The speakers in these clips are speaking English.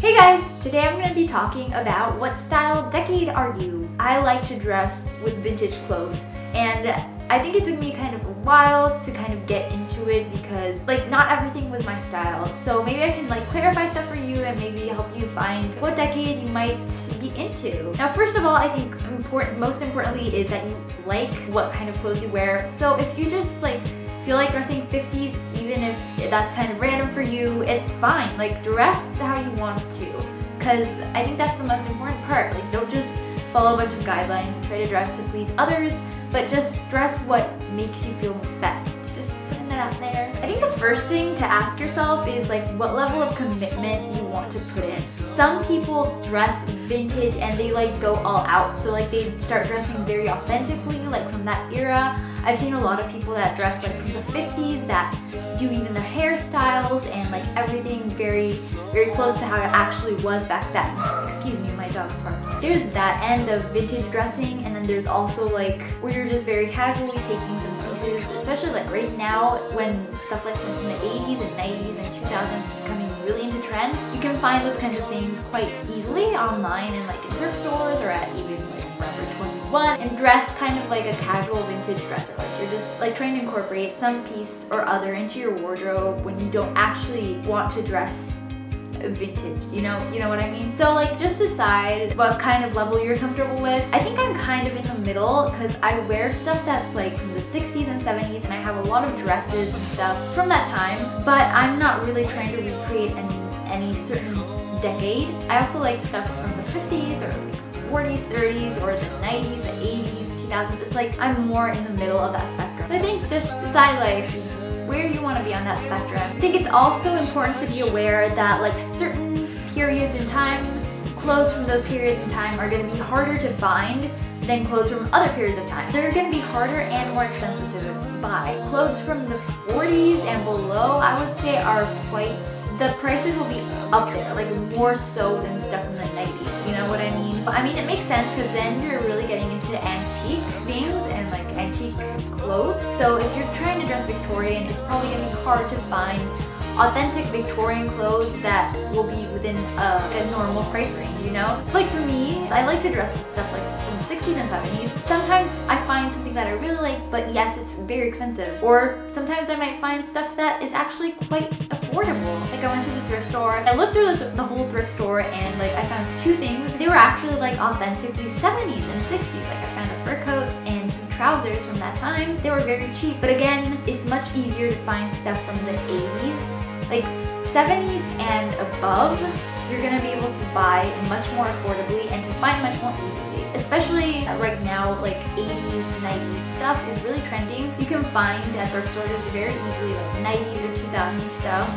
Hey guys! Today I'm going to be talking about what style decade are you? I like to dress with vintage clothes, and I think it took me kind of a while to kind of get into it because not everything was my style. So maybe I can clarify stuff for you and maybe help you find what decade you might be into. Now first of all, I think most importantly is that you like what kind of clothes you wear. So if you just feel like dressing 50s, even if that's kind of random for you, it's fine. Dress how you want to, because I think that's the most important part. Don't just follow a bunch of guidelines and try to dress to please others, but just dress what makes you feel best. Just putting that out there. I think the first thing to ask yourself is what level of commitment you want to put in. Some people dress vintage and they go all out. So they start dressing very authentically, from that era. I've seen a lot of people that dress from the 50s that do even their hairstyles and everything very, very close to how it actually was back then. Excuse me, my dog's barking. There's that end of vintage dressing, and then there's also where you're just very casually taking some pieces, especially right now when stuff from the 80s and 90s and 2000s is coming really into trend. You can find those kinds of things quite easily online and in thrift stores or at even Forever 21, and dress kind of like a casual vintage dresser. You're just trying to incorporate some piece or other into your wardrobe when you don't actually want to dress vintage, you know what I mean? So just decide what kind of level you're comfortable with. I think I'm kind of in the middle because I wear stuff that's from the 60s and 70s, and I have a lot of dresses and stuff from that time, but I'm not really trying to recreate any certain decade. I also like stuff from the 50s or 40s, 30s, or the 90s, the 80s, 2000s. It's I'm more in the middle of that spectrum. So I think just decide where you want to be on that spectrum. I think it's also important to be aware that certain periods in time, clothes from those periods in time are going to be harder to find than clothes from other periods of time. They're going to be harder and more expensive to buy. Clothes from the 40s and below, I would say, are the prices will be up there, more so than stuff from the 90s, you know what I mean? I mean, it makes sense because then you're really getting into antique things and antique clothes. So if you're trying to dress Victorian, it's probably going to be hard to find authentic Victorian clothes that will be within a normal price range, you know? So for me, I like to dress with stuff from the 60s and 70s. Sometimes I find something that I really like, but yes, it's very expensive. Or sometimes I might find stuff that is actually quite affordable. I went to the thrift store, I looked through the whole thrift store, and I found two things. They were actually authentically 70s and 60s. I found a fur coat and some trousers from that time. They were very cheap, but again, it's much easier to find stuff from the 80s. 70s and above, you're gonna be able to buy much more affordably and to find much more easily. Especially right now, 80s, 90s stuff is really trending. You can find at thrift stores very easily 90s or 2000s stuff,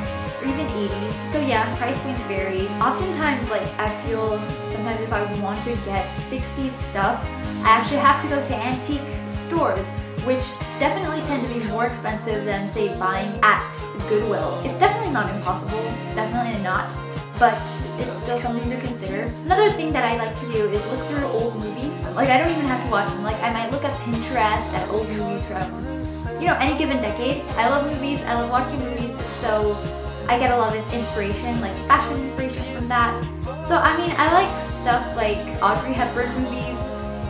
or even 80s. So yeah, price points vary. Oftentimes, I feel sometimes if I want to get 60s stuff, I actually have to go to antique stores, which definitely tend to be more expensive than, say, buying at Goodwill. It's definitely not impossible, definitely not, but it's still something to consider. Another thing that I like to do is look through old movies. I don't even have to watch them. I might look up Pinterest at old movies from, any given decade. I love movies, I love watching movies, so I get a lot of inspiration, fashion inspiration from that. So I mean, I like stuff like Audrey Hepburn movies,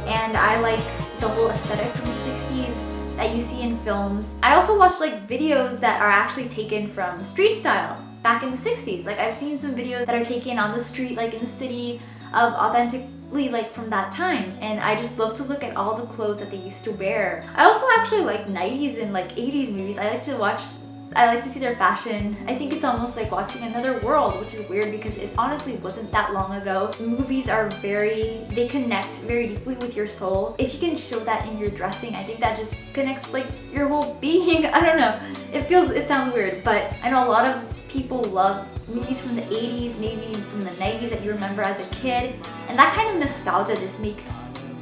and I like the whole aesthetic from the 60s that you see in films. I also watch videos that are actually taken from street style back in the 60s. I've seen some videos that are taken on the street, in the city, of authentically from that time, and I just love to look at all the clothes that they used to wear. I also actually like 90s and 80s movies. I like to see their fashion. I think it's almost like watching another world, which is weird because it honestly wasn't that long ago. Movies are they connect very deeply with your soul. If you can show that in your dressing, I think that just connects your whole being. I don't know. It sounds weird, but I know a lot of people love movies from the 80s, maybe from the 90s that you remember as a kid, and that kind of nostalgia just makes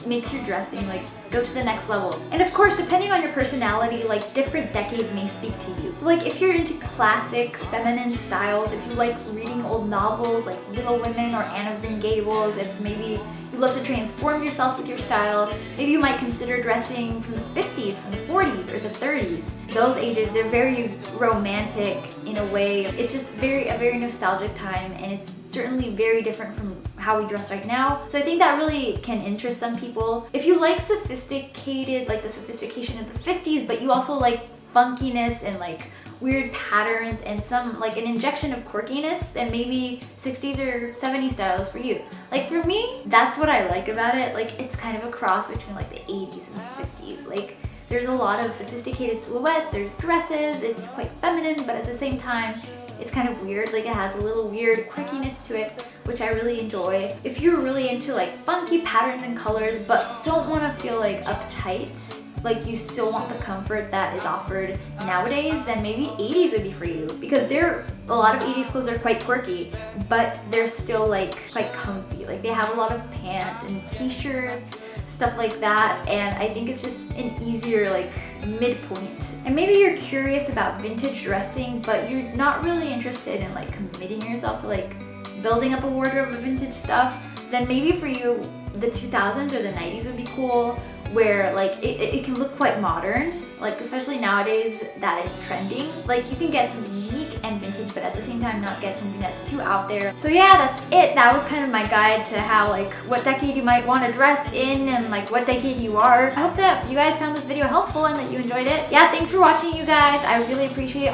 your dressing go to the next level. And of course, depending on your personality, different decades may speak to you. So if you're into classic feminine styles, if you like reading old novels like Little Women or Anne of Green Gables, if maybe you love to transform yourself with your style, maybe you might consider dressing from the 50s, from the 40s, or the 30s. those ages, they're very romantic in a way. It's just a very nostalgic time, and it's certainly very different from how we dress right now. So I think that really can interest some people. If you like sophisticated, like the sophistication of the 50s, but you also like funkiness and like weird patterns and some like an injection of quirkiness, then maybe 60s or 70s styles for you. Like for me, that's what I like about it. Like it's kind of a cross between like the 80s and the 50s. Like there's a lot of sophisticated silhouettes, there's dresses, it's quite feminine, but at the same time, it's kind of weird. Like it has a little weird quirkiness to it, which I really enjoy. If you're really into like funky patterns and colors, but don't want to feel like uptight, like you still want the comfort that is offered nowadays, then maybe 80s would be for you, because a lot of 80s clothes are quite quirky, but they're still like quite comfy. Like they have a lot of pants and t-shirts, stuff like that, and I think it's just an easier like midpoint. And maybe you're curious about vintage dressing, but you're not really interested in like committing yourself to like building up a wardrobe of vintage stuff, then maybe for you the 2000s or the 90s would be cool, where like it can look quite modern, like especially nowadays that is trending. Like you can get something unique and vintage, but at the same time not get something that's too out there. So yeah, that's it. That was kind of my guide to how like what decade you might want to dress in and like what decade you are. I hope that you guys found this video helpful and that you enjoyed it. Yeah, thanks for watching, you guys. I really appreciate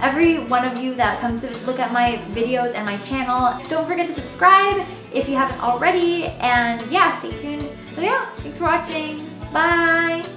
every one of you that comes to look at my videos and my channel. Don't forget to subscribe if you haven't already, and yeah, stay tuned. So yeah, thanks for watching. Bye!